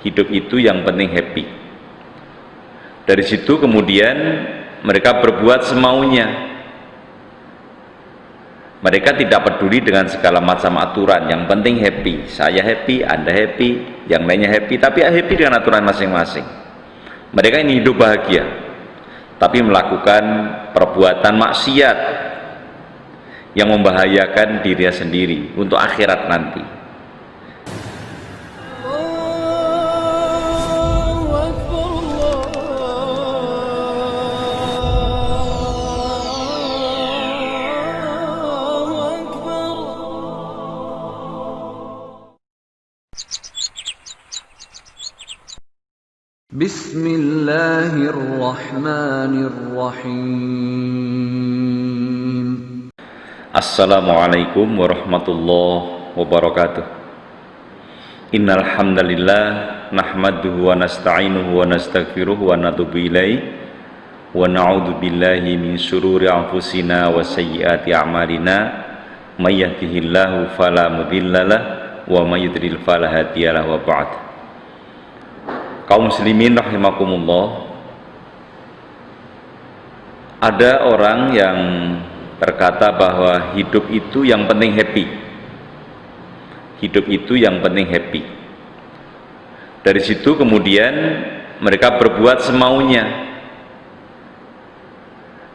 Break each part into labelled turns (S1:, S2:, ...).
S1: hidup itu yang penting happy. Dari situ kemudian mereka berbuat semaunya. Mereka tidak peduli dengan segala macam aturan, yang penting happy. Saya happy, Anda happy, yang lainnya happy, tapi happy dengan aturan masing-masing. Mereka ini hidup bahagia, tapi melakukan perbuatan maksiat yang membahayakan dirinya sendiri untuk akhirat nanti.
S2: Bismillahirrahmanirrahim.
S1: Assalamualaikum warahmatullahi wabarakatuh. Innal hamdalillah nahmaduhu wa nasta'inuhu wa nastaghfiruhu wa natubu ilaih wa na'udzu billahi min syururi anfusina wa sayyiati a'malina may yahdihillahu fala mudhillalah wa may yudlil fala hadiyalah wa ba'd. Kaum muslimin rahimakumullah, ada orang yang berkata bahwa hidup itu yang penting happy. Hidup itu yang penting happy. Dari situ kemudian mereka berbuat semaunya.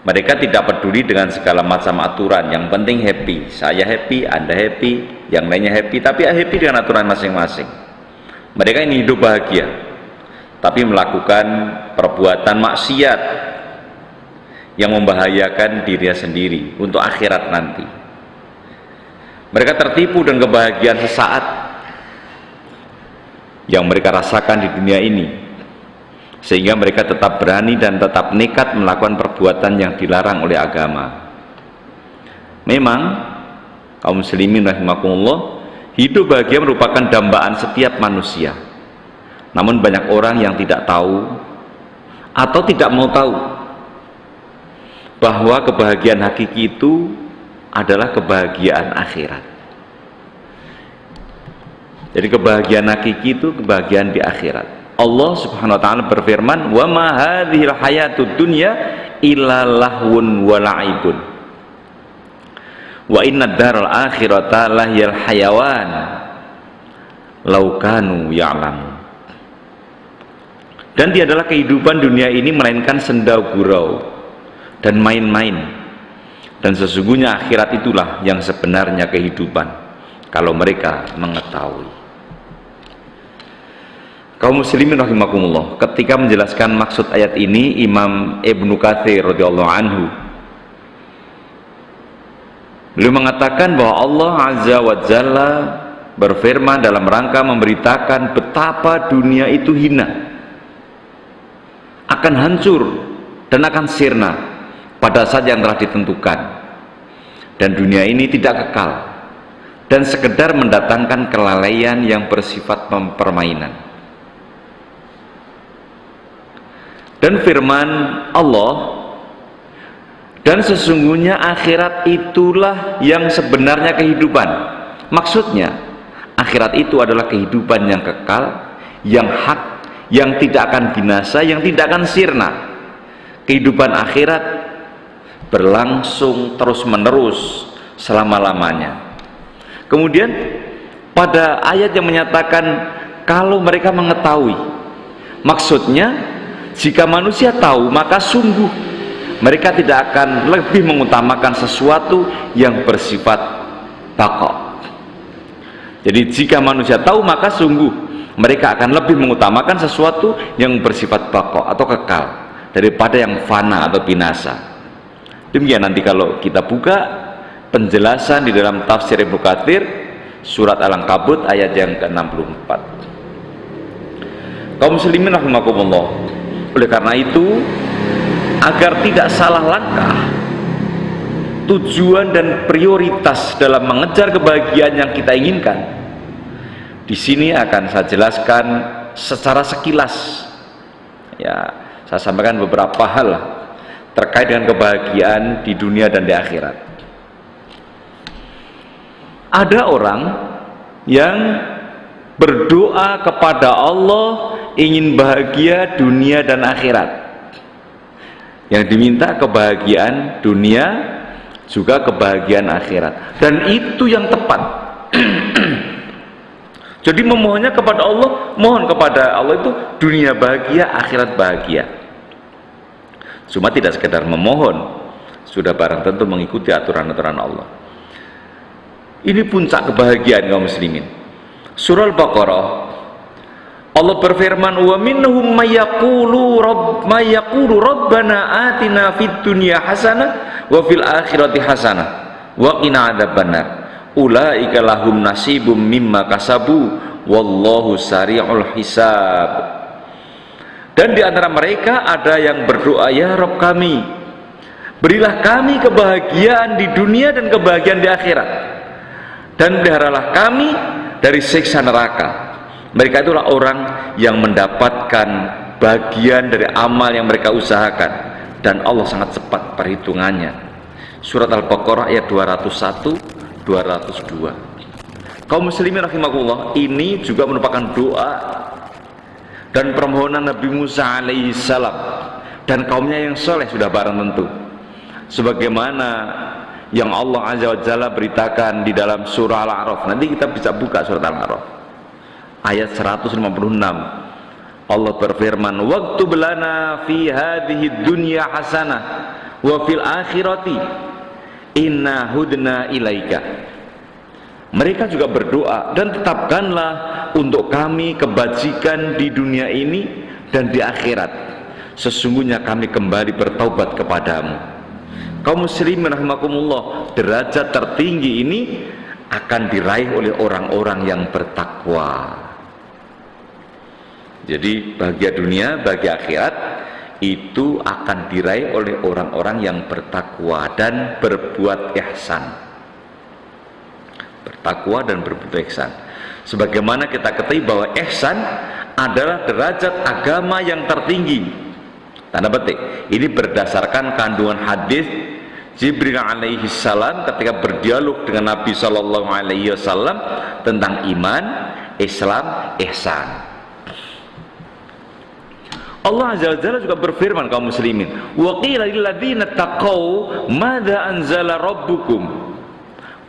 S1: Mereka tidak peduli dengan segala macam aturan, yang penting happy. Saya happy, Anda happy, yang lainnya happy, tapi happy dengan aturan masing-masing. Mereka ini hidup bahagia, tapi melakukan perbuatan maksiat yang membahayakan dirinya sendiri untuk akhirat nanti. Mereka tertipu dengan kebahagiaan sesaat yang mereka rasakan di dunia ini, sehingga mereka tetap berani dan tetap nekat melakukan perbuatan yang dilarang oleh agama. Memang kaum muslimin rahimakumullah, hidup bahagia merupakan dambaan setiap manusia. Namun banyak orang yang tidak tahu atau tidak mau tahu bahwa kebahagiaan hakiki itu adalah kebahagiaan akhirat. Jadi kebahagiaan hakiki itu kebahagiaan di akhirat. Allah Subhanahu wa taala berfirman, "Wa ma hadhil hayatud dunya illa lahwun wa la'ibun. Wa innad daral akhirata lahyal hayawan law kanu ya'lamun." Dan tiadalah kehidupan dunia ini melainkan senda gurau dan main-main, dan sesungguhnya akhirat itulah yang sebenarnya kehidupan kalau mereka mengetahui. Kaum muslimin rahimakumullah, ketika menjelaskan maksud ayat ini, Imam Ibnu Katsir radhiyallahu anhu beliau mengatakan bahwa Allah azza wa jalla berfirman dalam rangka memberitakan betapa dunia itu hina, akan hancur dan akan sirna pada saat yang telah ditentukan, dan dunia ini tidak kekal dan sekedar mendatangkan kelalaian yang bersifat permainan. Dan firman Allah, dan sesungguhnya akhirat itulah yang sebenarnya kehidupan. Maksudnya akhirat itu adalah kehidupan yang kekal, yang hak, yang tidak akan binasa, yang tidak akan sirna. Kehidupan akhirat berlangsung terus-menerus selama-lamanya. Kemudian pada ayat yang menyatakan kalau mereka mengetahui, maksudnya jika manusia tahu maka sungguh mereka tidak akan lebih mengutamakan sesuatu yang bersifat baqa. Jadi jika manusia tahu maka sungguh mereka akan lebih mengutamakan sesuatu yang bersifat baqa atau kekal daripada yang fana atau binasa. Demikian nanti kalau kita buka penjelasan di dalam tafsir Ibnu Katsir surat Al-Ankabut ayat yang ke-64. Kaum muslimin rahimakumullah, oleh karena itu agar tidak salah langkah, tujuan dan prioritas dalam mengejar kebahagiaan yang kita inginkan, di sini akan saya jelaskan secara sekilas. Ya, saya sampaikan beberapa hal terkait dengan kebahagiaan di dunia dan di akhirat. Ada orang yang berdoa kepada Allah ingin bahagia dunia dan akhirat. Yang diminta kebahagiaan dunia juga kebahagiaan akhirat, dan itu yang tepat. Jadi memohonnya kepada Allah, mohon kepada Allah itu dunia bahagia, akhirat bahagia. Cuma tidak sekedar memohon, sudah barang tentu mengikuti aturan-aturan Allah. Ini puncak kebahagiaan kaum muslimin. Surah Al-Baqarah, Allah berfirman, wa minhum may yaqulu rabbana atina fid dunya hasanah wa fil akhirati hasanah wa qina adzabannar ulaika lahum nasibum mimma kasabu wallahu sari'ul hisab. Dan di antara mereka ada yang berdoa, ya Rabb kami, berilah kami kebahagiaan di dunia dan kebahagiaan di akhirat, dan peliharalah kami dari siksa neraka. Mereka itulah orang yang mendapatkan bagian dari amal yang mereka usahakan, dan Allah sangat cepat perhitungannya. Surat Al-Baqarah ayat 201, 202. Kaum muslimin rahimakumullah, ini juga merupakan doa dan permohonan Nabi Musa alaihissalam dan kaumnya yang soleh, sudah barang tentu, sebagaimana yang Allah Azza wa Jalla beritakan di dalam surah Al-A'raf. Nanti kita bisa buka surat Al-A'raf ayat 156. Allah berfirman, waktub lana fi hadhihi dunya hasanah wa fil akhirati inna hudna ilaika. Mereka juga berdoa, dan tetapkanlah untuk kami kebajikan di dunia ini dan di akhirat, sesungguhnya kami kembali bertaubat kepadamu. Kaum muslimin rahimakumullah, derajat tertinggi ini akan diraih oleh orang-orang yang bertakwa. Jadi bahagia dunia, bahagia akhirat itu akan diraih oleh orang-orang yang bertakwa dan berbuat ihsan. Bertakwa dan berbuat ihsan. Sebagaimana kita ketahui bahwa ihsan adalah derajat agama yang tertinggi. Tanda petik. Ini berdasarkan kandungan hadis Jibril alaihi salam ketika berdialog dengan Nabi sallallahu alaihi wasallam tentang iman, Islam, ihsan. Allah Azza wa Jalla juga berfirman, kaum muslimin, wa qila lil ladzina taqaw madza anzala rabbukum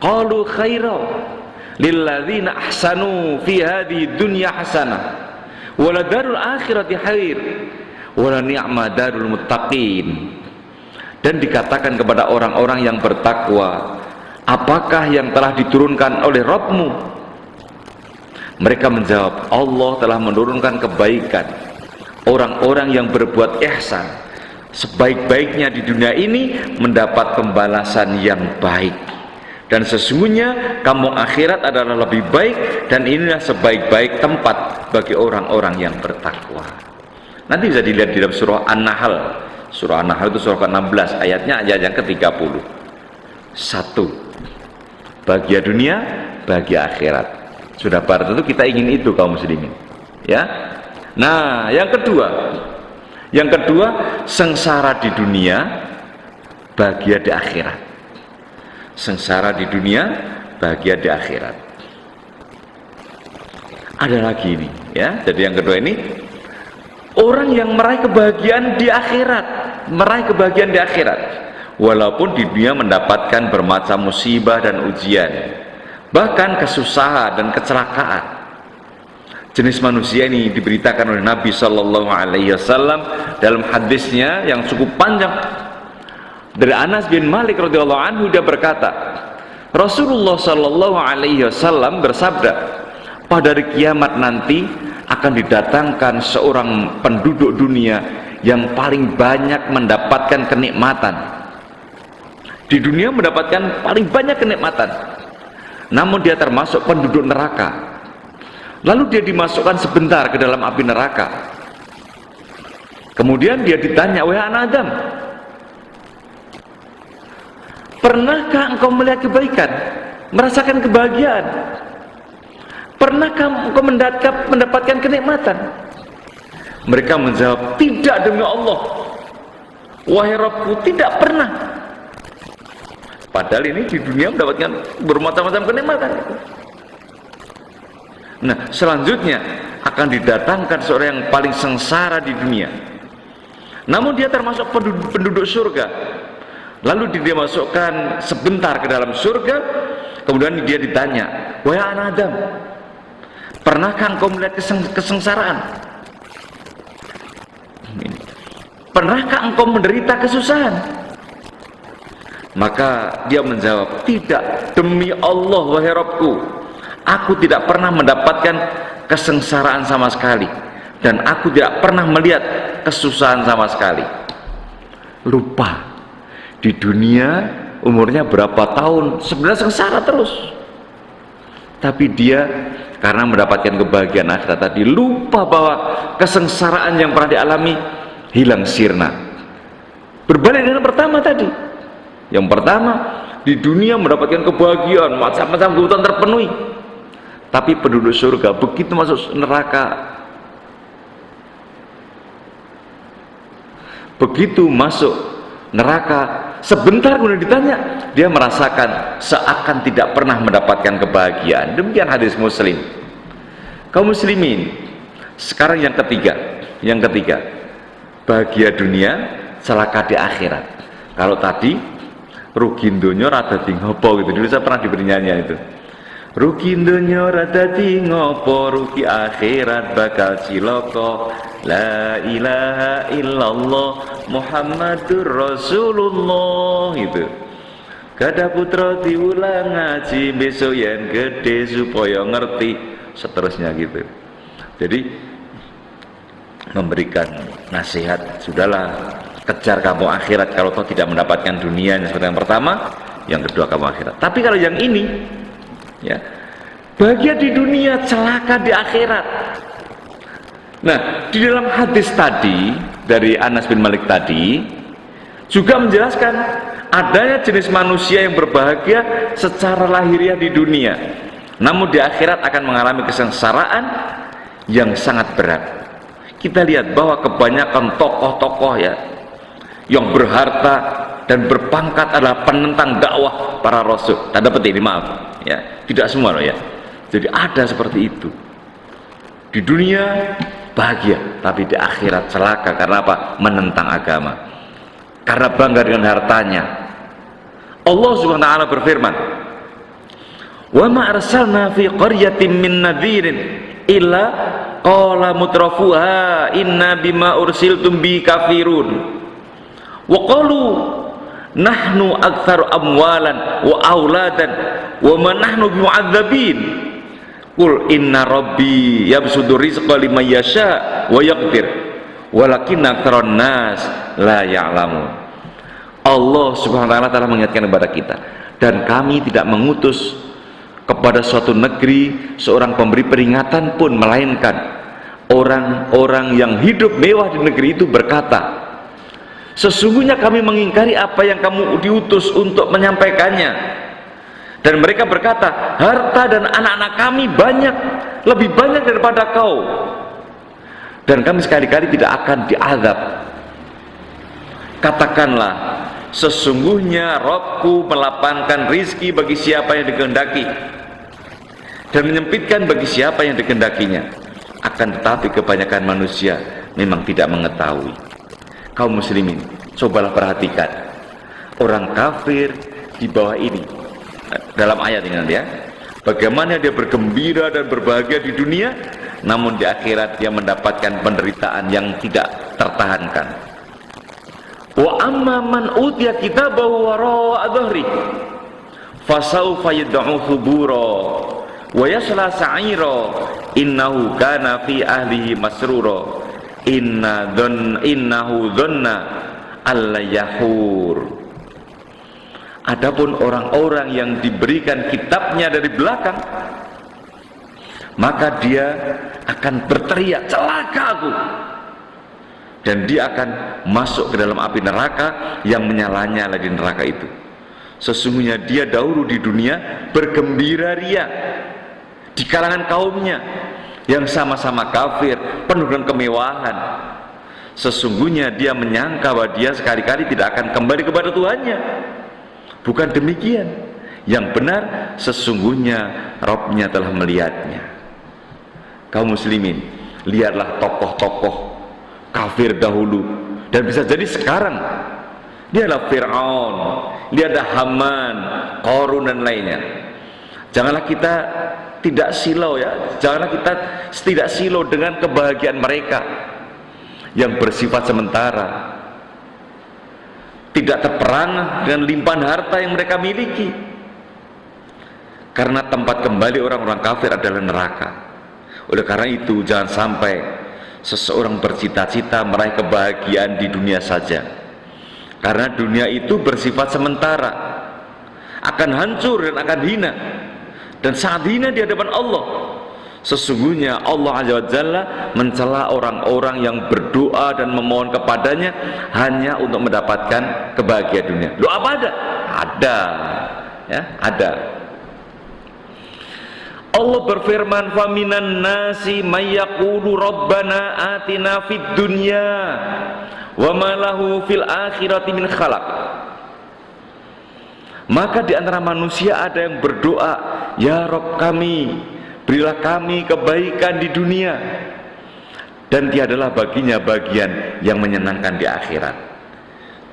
S1: qalu khaira lil ladzina ahsanu fi hadhihi dunya hasanah wa la darul akhirati khair wa la ni'ma darul muttaqin. Dan dikatakan kepada orang-orang yang bertakwa, apakah yang telah diturunkan oleh Rabbmu? Mereka menjawab, Allah telah menurunkan kebaikan. Orang-orang yang berbuat ihsan, sebaik-baiknya di dunia ini mendapat pembalasan yang baik, dan sesungguhnya kampung akhirat adalah lebih baik, dan inilah sebaik-baik tempat bagi orang-orang yang bertakwa. Nanti bisa dilihat di dalam surah An-Nahl. Surah An-Nahl itu surah ke-16, ayatnya ayat yang ke-30. 1. Bahagia dunia, bahagia akhirat. Sudah pada tentu kita ingin itu, kaum muslimin. Ya. Nah, yang kedua, sengsara di dunia, bahagia di akhirat. Sengsara di dunia, bahagia di akhirat. Ada lagi ini, ya. Jadi yang kedua ini, orang yang meraih kebahagiaan di akhirat, walaupun di dunia mendapatkan bermacam musibah dan ujian, bahkan kesusahan dan kecelakaan. Jenis manusia ini diberitakan oleh Nabi Sallallahu Alaihi Wasallam dalam hadisnya yang cukup panjang dari Anas bin Malik radhiyallahu anhu. Dia berkata, Rasulullah Sallallahu Alaihi Wasallam bersabda, pada hari kiamat nanti akan didatangkan seorang penduduk dunia yang paling banyak mendapatkan kenikmatan. Di dunia mendapatkan paling banyak kenikmatan, namun dia termasuk penduduk neraka. Lalu dia dimasukkan sebentar ke dalam api neraka. Kemudian dia ditanya, wahai anak Adam, pernahkah engkau melihat kebaikan, merasakan kebahagiaan? Pernahkah engkau mendapatkan kenikmatan? Mereka menjawab, tidak demi Allah, wahai Rabbku, tidak pernah. Padahal ini di dunia mendapatkan bermacam-macam kenikmatan. Nah, selanjutnya akan didatangkan seorang yang paling sengsara di dunia, namun dia termasuk penduduk surga. Lalu dia masukkan sebentar ke dalam surga, kemudian dia ditanya, wahai anak Adam, pernahkah engkau melihat kesengsaraan? Pernahkah engkau menderita kesusahan? Maka dia menjawab, tidak, demi Allah wahai Rabbku, aku tidak pernah mendapatkan kesengsaraan sama sekali, dan aku tidak pernah melihat kesusahan sama sekali. Lupa di dunia umurnya berapa tahun, sebenarnya sengsara terus, tapi dia karena mendapatkan kebahagiaan akhirat tadi, lupa bahwa kesengsaraan yang pernah dialami hilang sirna. Berbalik dengan pertama tadi, yang pertama di dunia mendapatkan kebahagiaan, macam-macam kebutuhan terpenuhi, tapi penduduk surga begitu masuk neraka, begitu masuk neraka, sebentar kemudian ditanya, dia merasakan seakan tidak pernah mendapatkan kebahagiaan. Demikian hadis Muslim. Kaum muslimin, sekarang yang ketiga, bahagia dunia, celaka di akhirat. Kalau tadi rugi donya rada di ngopo gitu, dulu saya pernah diberi nyanyian itu, rugi donya rada di ngopo, rugi akhirat bakal ciloko, la ilaha illallah Muhammadur Rasulullah. Itu gada putra diulang ngaji, besok yang gede supaya ngerti, seterusnya gitu. Jadi memberikan nasihat, sudahlah, kejar kamu akhirat kalau kau tidak mendapatkan dunia yang seperti yang pertama, yang kedua kamu akhirat. Tapi kalau yang ini, ya, bahagia di dunia, celaka di akhirat. Nah, di dalam hadis tadi dari Anas bin Malik tadi juga menjelaskan adanya jenis manusia yang berbahagia secara lahiriah di dunia, namun di akhirat akan mengalami kesengsaraan yang sangat berat. Kita lihat bahwa kebanyakan tokoh-tokoh ya yang berharta dan berpangkat adalah penentang dakwah para rasul. Tanda petik ini, maaf ya, tidak semua loh ya. Jadi ada seperti itu. Di dunia bahagia, tapi di akhirat celaka. Karena apa? Menentang agama, karena bangga dengan hartanya. Allah Subhanahu wa ta'ala berfirman, wa ma arsalna fi qaryatin min nadhirin illa qala mutrafuha inna bima ursiltum bi kafirun wa qalu nahnu aktsaru amwalan wa auladan wa ma nahnu bimu'adzabin qul inna rabbi yabsutu rizqa liman yasha wa yaqdir walakinna aktsaran nas la ya'lamun. Allah Subhanahu wa ta'ala telah mengingatkan kepada kita, dan kami tidak mengutus kepada suatu negeri seorang pemberi peringatan pun, melainkan orang-orang yang hidup mewah di negeri itu berkata, sesungguhnya kami mengingkari apa yang kamu diutus untuk menyampaikannya. Dan mereka berkata, harta dan anak-anak kami banyak, lebih banyak daripada kau, dan kami sekali-kali tidak akan diazab. Katakanlah, sesungguhnya Rabbku melapangkan rizki bagi siapa yang dikehendaki dan menyempitkan bagi siapa yang dikehendakinya. Akan tetapi kebanyakan manusia memang tidak mengetahui. Kaum muslimin, cobalah perhatikan orang kafir di bawah ini dalam ayat ini nanti ya, bagaimana dia bergembira dan berbahagia di dunia, namun di akhirat dia mendapatkan penderitaan yang tidak tertahankan. Wa amma man utiya kitabahu wara'a dhahri fasawfa yad'u thubura wa yasla sa'ira innahu kana fi ahlihi masrura innahu dhanna alla yahur. Adapun orang-orang yang diberikan kitabnya dari belakang, maka dia akan berteriak, celaka aku, dan dia akan masuk ke dalam api neraka yang menyala-nyala di neraka itu. Sesungguhnya dia dahulu di dunia bergembira ria di kalangan kaumnya yang sama-sama kafir, penuh dengan kemewahan. Sesungguhnya dia menyangka bahwa dia sekali-kali tidak akan kembali kepada Tuhannya. Bukan demikian. Yang benar, sesungguhnya Rabb-Nya telah melihatnya. Kaum muslimin, lihatlah tokoh-tokoh kafir dahulu, dan bisa jadi sekarang. Lihatlah Fir'aun, lihatlah Haman, Qarun dan lainnya. Janganlah kita tidak silau ya, janganlah kita tidak silau dengan kebahagiaan mereka yang bersifat sementara, tidak terperangah dengan limpahan harta yang mereka miliki. Karena tempat kembali orang-orang kafir adalah neraka. Oleh karena itu, jangan sampai seseorang bercita-cita meraih kebahagiaan di dunia saja, karena dunia itu bersifat sementara, akan hancur dan akan hina, dan sangat hina di hadapan Allah. Sesungguhnya Allah Azza wa Jalla mencela orang-orang yang berdoa dan memohon kepadanya hanya untuk mendapatkan kebahagiaan dunia. Loh, apa ada? Ada, ya, ada. Allah berfirman, "Faminan nasi may yaqulu rabbana atina fid dunya wa ma lahu fil akhirati min khalaq." Maka di antara manusia ada yang berdoa, "Ya Rabb kami, berilah kami kebaikan di dunia, dan tiadalah baginya bagian yang menyenangkan di akhirat."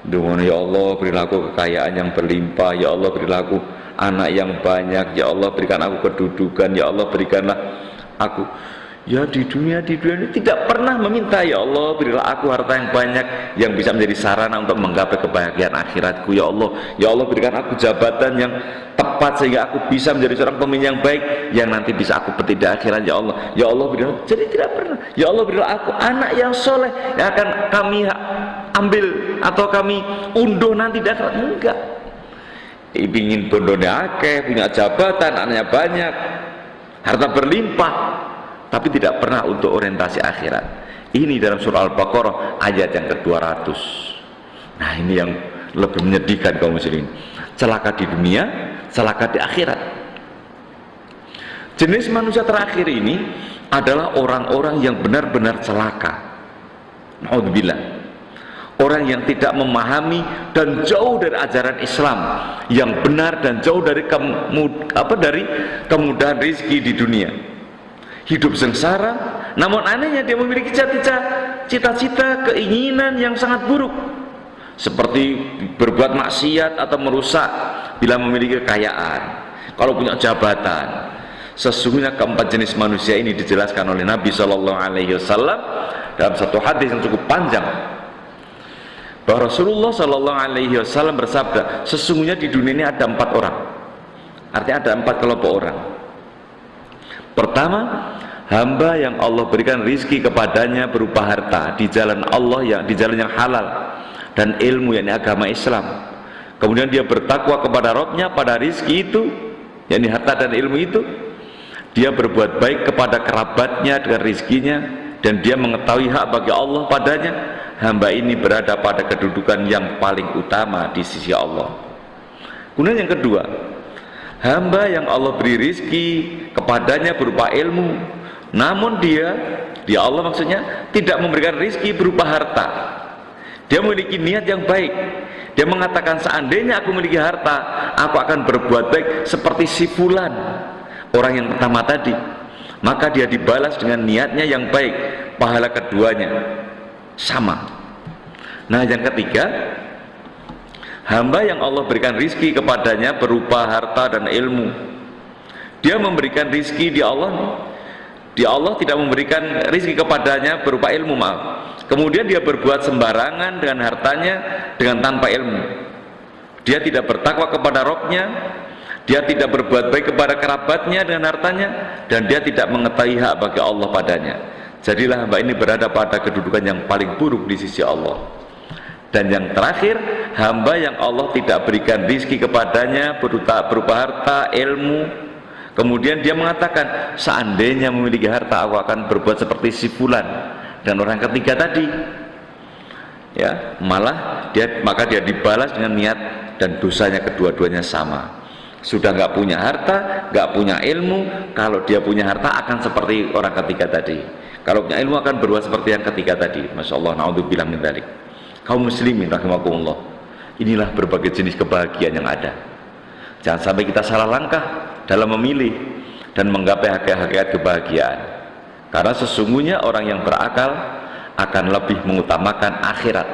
S1: Doa, ya Allah berilah aku kekayaan yang berlimpah, ya Allah berilah aku anak yang banyak, ya Allah berikan aku kedudukan, ya Allah berikanlah aku, ya di dunia ini tidak pernah meminta, ya Allah berilah aku harta yang banyak yang bisa menjadi sarana untuk menggapai kebahagiaan akhiratku, ya Allah berikan aku jabatan yang tepat sehingga aku bisa menjadi seorang pemimpin yang baik yang nanti bisa aku petik di akhirat, ya Allah berilah. Jadi tidak pernah, ya Allah berilah aku anak yang soleh yang akan kami ambil atau kami unduh nanti di akhirat. Enggak, ingin bondone akeh, punya jabatan, anaknya banyak, harta berlimpah, tapi tidak pernah untuk orientasi akhirat. Ini dalam surah Al-Baqarah ayat yang ke-200. Nah, ini yang lebih menyedihkan kaum muslimin. Celaka di dunia, celaka di akhirat. Jenis manusia terakhir ini adalah orang-orang yang benar-benar celaka. Naudzubillah. Orang yang tidak memahami dan jauh dari ajaran Islam yang benar dan jauh dari kemudahan rezeki di dunia. Hidup sengsara, namun anehnya dia memiliki cita-cita, keinginan yang sangat buruk, seperti berbuat maksiat atau merusak bila memiliki kekayaan, kalau punya jabatan. Sesungguhnya keempat jenis manusia ini dijelaskan oleh Nabi SAW dalam satu hadis yang cukup panjang, bahwa Rasulullah SAW bersabda, sesungguhnya di dunia ini ada 4 orang. Artinya ada 4 kelompok orang. Pertama, hamba yang Allah berikan rizki kepadanya berupa harta di jalan Allah, di jalan yang halal, dan ilmu, yakni agama Islam. Kemudian dia bertakwa kepada Rabbnya pada rizki itu, yakni harta dan ilmu itu. Dia berbuat baik kepada kerabatnya dengan rizkinya, dan dia mengetahui hak bagi Allah padanya. Hamba ini berada pada kedudukan yang paling utama di sisi Allah. Kemudian yang kedua, hamba yang Allah beri rizki kepadanya berupa ilmu, namun dia Allah maksudnya tidak memberikan rizki berupa harta. Dia memiliki niat yang baik. Dia mengatakan, seandainya aku memiliki harta, aku akan berbuat baik seperti si fulan, orang yang pertama tadi. Maka dia dibalas dengan niatnya yang baik, pahala keduanya sama. Nah, yang ketiga, hamba yang Allah berikan rizki kepadanya berupa harta dan ilmu. Dia memberikan rizki di Allah tidak memberikan rizki kepadanya berupa ilmu, maaf. Kemudian dia berbuat sembarangan dengan hartanya dengan tanpa ilmu. Dia tidak bertakwa kepada Rabbnya, dia tidak berbuat baik kepada kerabatnya dengan hartanya, dan dia tidak mengetahui hak bagi Allah padanya. Jadilah hamba ini berada pada kedudukan yang paling buruk di sisi Allah. Dan yang terakhir, hamba yang Allah tidak berikan rizki kepadanya berupa harta, ilmu, kemudian dia mengatakan, seandainya memiliki harta aku akan berbuat seperti si fulan dan orang ketiga tadi, ya, maka dia dibalas dengan niat dan dosanya kedua-duanya sama. Sudah nggak punya harta, nggak punya ilmu. Kalau dia punya harta akan seperti orang ketiga tadi. Kalau punya ilmu akan berbuat seperti yang ketiga tadi. Masya Allah, na'udzubillah min dzalik. Kaum muslimin rahimakumullah, inilah berbagai jenis kebahagiaan yang ada. Jangan sampai kita salah langkah dalam memilih dan menggapai hakikat kebahagiaan. Karena sesungguhnya orang yang berakal akan lebih mengutamakan akhirat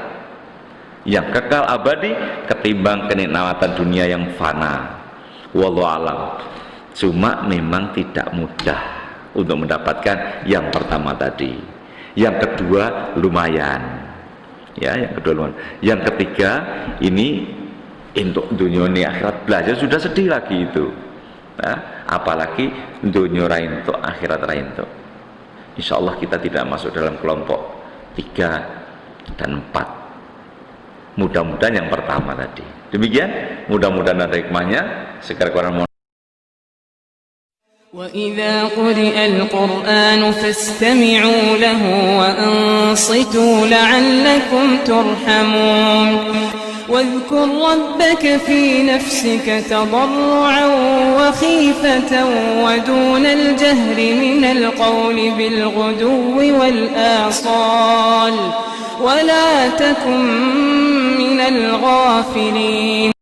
S1: yang kekal abadi ketimbang kenikmatan dunia yang fana. Wallahu alam. Cuma memang tidak mudah untuk mendapatkan yang pertama tadi. Yang kedua lumayan. Ya, yang kedua lumayan. Yang ketiga ini untuk dunia ini akhirat belajar sudah sedih lagi itu. Nah, apalagi dunia rain untuk akhirat rain untuk. Insya Allah kita tidak masuk dalam kelompok 3 dan 4. Mudah-mudahan yang pertama tadi. Demikian, mudah-mudahan ada hikmahnya. Sekarang Quran
S3: وَإِذَا قُرِئَ الْقُرْآنُ فَاسْتَمِعُوا لَهُ وَأَنصِتُوا لَعَلَّكُمْ تُرْحَمُونَ واذكر ربك في نفسك تضرعا وخيفة ودون الجهر من القول بالغدو والآصال ولا تكن من الغافلين